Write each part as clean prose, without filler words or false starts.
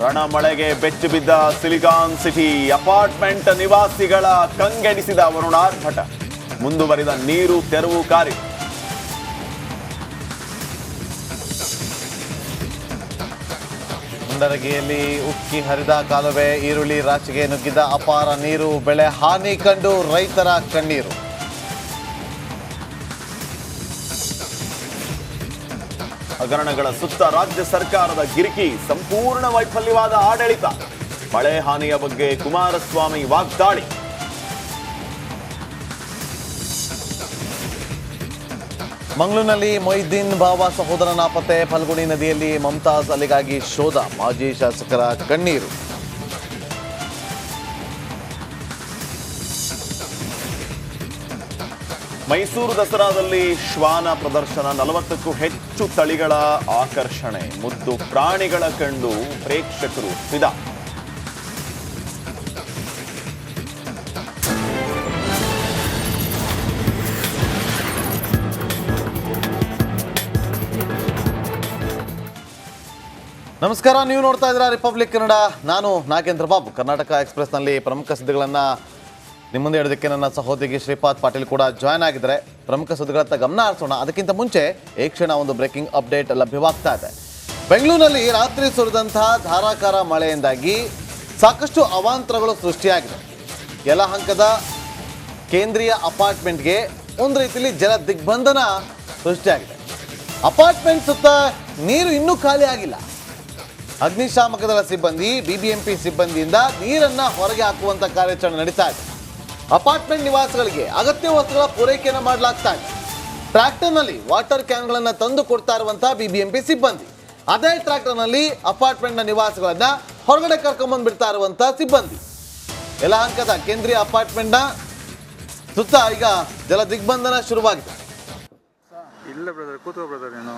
ರಣಮಳೆಗೆ ಬೆಚ್ಚಿ ಬಿದ್ದ silicon city apartment ನಿವಾಸಿಗಳ ಕಂಗೆಡಿಸಿದ ವರುಣಾರ್ಭಟ. ಮುಂದುವರಿದ ನೀರು ತೆರವು ಕಾರ್ಯ. ಮುಂಡರಗಿಯಲ್ಲಿ ಉಕ್ಕಿ ಹರಿದ ಕಾಲುವೆ, ಈರುಳ್ಳಿ ರಾಶಿಗೆ ನುಗ್ಗಿದ ಅಪಾರ ನೀರು, ಬೆಳೆ ಹಾನಿ ಕಂಡು ರೈತರ ಕಣ್ಣೀರು. ಹಗರಣಗಳ ಸುತ್ತ ರಾಜ್ಯ ಸರ್ಕಾರದ ಗಿರಿಕಿ, ಸಂಪೂರ್ಣ ವೈಫಲ್ಯವಾದ ಆಡಳಿತ. ಮಳೆ ಹಾನಿಯ ಬಗ್ಗೆ ಕುಮಾರಸ್ವಾಮಿ ವಾಗ್ದಾಳಿ. ಮಂಗಳೂರಿನಲ್ಲಿ ಮೊಯ್ದೀನ್ ಬಾಬಾ ಸಹೋದರ ನಾಪತ್ತೆ, ಫಲ್ಗುಣಿ ನದಿಯಲ್ಲಿ ಮಮತಾಜ್ ಅಲಿಗಾಗಿ ಶೋಧ, ಮಾಜಿ ಶಾಸಕರ ಕಣ್ಣೀರು. ಮೈಸೂರು ದಸರಾದಲ್ಲಿ ಶ್ವಾನ ಪ್ರದರ್ಶನ, 40ಕ್ಕೂ ಹೆಚ್ಚು ತಳಿಗಳ ಆಕರ್ಷಣೆ, ಮುದ್ದು ಪ್ರಾಣಿಗಳ ಕಂಡು ಪ್ರೇಕ್ಷಕರು ಫಿದಾ. ನಮಸ್ಕಾರ, ನೀವು ನೋಡ್ತಾ ಇದ್ದೀರಾ ರಿಪಬ್ಲಿಕ್ ಕನ್ನಡ. ನಾನು ನಾಗೇಂದ್ರ ಬಾಬು. ಕರ್ನಾಟಕ ಎಕ್ಸ್ಪ್ರೆಸ್ನಲ್ಲಿ ಪ್ರಮುಖ ಸುದ್ದಿಗಳನ್ನು ನಿಮ್ಮ ಮುಂದೆ ಇಡೋದಕ್ಕೆ ನನ್ನ ಸಹೋದರಿ ಶ್ರೀಪಾದ್ ಪಾಟೀಲ್ ಕೂಡ ಜಾಯ್ನ್ ಆಗಿದ್ದಾರೆ. ಪ್ರಮುಖ ಸುದ್ದಿಗಳತ್ತ ಗಮನ ಹರಿಸೋಣ. ಅದಕ್ಕಿಂತ ಮುಂಚೆ ಈ ಕ್ಷಣ ಒಂದು ಬ್ರೇಕಿಂಗ್ ಅಪ್ಡೇಟ್ ಲಭ್ಯವಾಗ್ತಾ ಇದೆ. ಬೆಂಗಳೂರಿನಲ್ಲಿ ರಾತ್ರಿ ಸುರಿದಂತಹ ಧಾರಾಕಾರ ಮಳೆಯಿಂದಾಗಿ ಸಾಕಷ್ಟು ಅವಾಂತರಗಳು ಸೃಷ್ಟಿಯಾಗಿದೆ. ಯಲಹಂಕದ ಕೇಂದ್ರೀಯ ಅಪಾರ್ಟ್ಮೆಂಟ್ಗೆ ಒಂದು ರೀತಿಯಲ್ಲಿ ಜಲ ದಿಗ್ಬಂಧನ ಸೃಷ್ಟಿಯಾಗಿದೆ. ಅಪಾರ್ಟ್ಮೆಂಟ್ ಸುತ್ತ ನೀರು ಇನ್ನೂ ಖಾಲಿ ಆಗಿಲ್ಲ. ಅಗ್ನಿಶಾಮಕ ದಳ ಸಿಬ್ಬಂದಿ, ಬಿಬಿಎಂಪಿ ಸಿಬ್ಬಂದಿಯಿಂದ ನೀರನ್ನ ಹೊರಗೆ ಹಾಕುವಂತ ಕಾರ್ಯಾಚರಣೆ ನಡೀತಾ ಇದೆ. ಅಪಾರ್ಟ್ಮೆಂಟ್ ನಿವಾಸಿಗಳಿಗೆ ಅಗತ್ಯ ವಸ್ತುಗಳ ಪೂರೈಕೆಯನ್ನು ಮಾಡಲಾಗ್ತಾ ಇದೆ. ಟ್ರ್ಯಾಕ್ಟರ್ನಲ್ಲಿ ವಾಟರ್ ಕ್ಯಾನ್ಗಳನ್ನು ತಂದು ಕೊಡ್ತಾ ಇರುವಂತಹ ಬಿಬಿಎಂಪಿ ಸಿಬ್ಬಂದಿ, ಅದೇ ಟ್ರ್ಯಾಕ್ಟರ್ನಲ್ಲಿ ಅಪಾರ್ಟ್ಮೆಂಟ್ನ ನಿವಾಸಿಗಳನ್ನ ಹೊರಗಡೆ ಕರ್ಕೊಂಡ್ಬಂದು ಬಿಡ್ತಾ ಇರುವಂತಹ ಸಿಬ್ಬಂದಿ. ಯಲಹಂಕದ ಕೇಂದ್ರೀಯ ಅಪಾರ್ಟ್ಮೆಂಟ್ನ ಸುತ್ತ ಈಗ ಜಲ ದಿಗ್ಬಂಧನ ಶುರುವಾಗಿದೆ. ಇಲ್ಲ ಬ್ರದರ್, ಕೂತ್ಕೋ ಬ್ರದರ್. ಏನು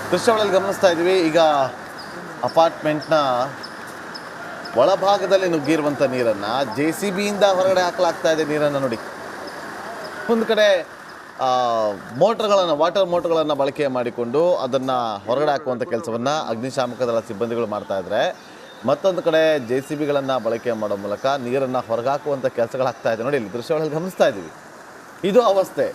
ದೃಶ್ಯಗಳಲ್ಲಿ ಗಮನಿಸ್ತಾ ಇದ್ದೀವಿ. ಈಗ ಅಪಾರ್ಟ್ಮೆಂಟ್ನ ಒಳಭಾಗದಲ್ಲಿ ನುಗ್ಗಿರುವಂಥ ನೀರನ್ನು JCBಯಿಂದ ಹೊರಗಡೆ ಹಾಕಲಾಗ್ತಾ ಇದೆ. ನೀರನ್ನು ನೋಡಿ, ಒಂದು ಕಡೆ ಮೋಟರ್ಗಳನ್ನು, ವಾಟರ್ ಮೋಟರ್ಗಳನ್ನು ಬಳಕೆ ಮಾಡಿಕೊಂಡು ಅದನ್ನು ಹೊರಗಡೆ ಹಾಕುವಂಥ ಕೆಲಸವನ್ನು ಅಗ್ನಿಶಾಮಕ ದಳ ಸಿಬ್ಬಂದಿಗಳು ಮಾಡ್ತಾ ಇದ್ದಾರೆ. ಮತ್ತೊಂದು ಕಡೆ JCBಗಳನ್ನು ಬಳಕೆ ಮಾಡೋ ಮೂಲಕ ನೀರನ್ನು ಹೊರಗೆ ಹಾಕುವಂಥ ಕೆಲಸಗಳಾಗ್ತಾ ಇದೆ. ನೋಡಿ, ಇಲ್ಲಿ ದೃಶ್ಯಗಳಲ್ಲಿ ಗಮನಿಸ್ತಾ ಇದ್ದೀವಿ. ಇದು ಅವಸ್ಥೆ.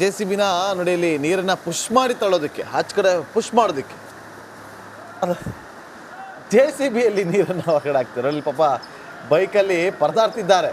JCBನ ನೋಡಿ, ಇಲ್ಲಿ ನೀರನ್ನು ಪುಷ್ ಮಾಡಿ ತಳ್ಳೋದಕ್ಕೆ, ಆಚೆ ಕಡೆ ಪುಷ್ ಮಾಡೋದಕ್ಕೆ JCBಯಲ್ಲಿ ನೀರನ್ನು ಹೊರಗಡೆ ಹಾಕ್ತಾರೆ. ಅಲ್ಲಿ ಪಾಪ ಬೈಕಲ್ಲಿ ಪರದಾಡ್ತಿದ್ದಾರೆ.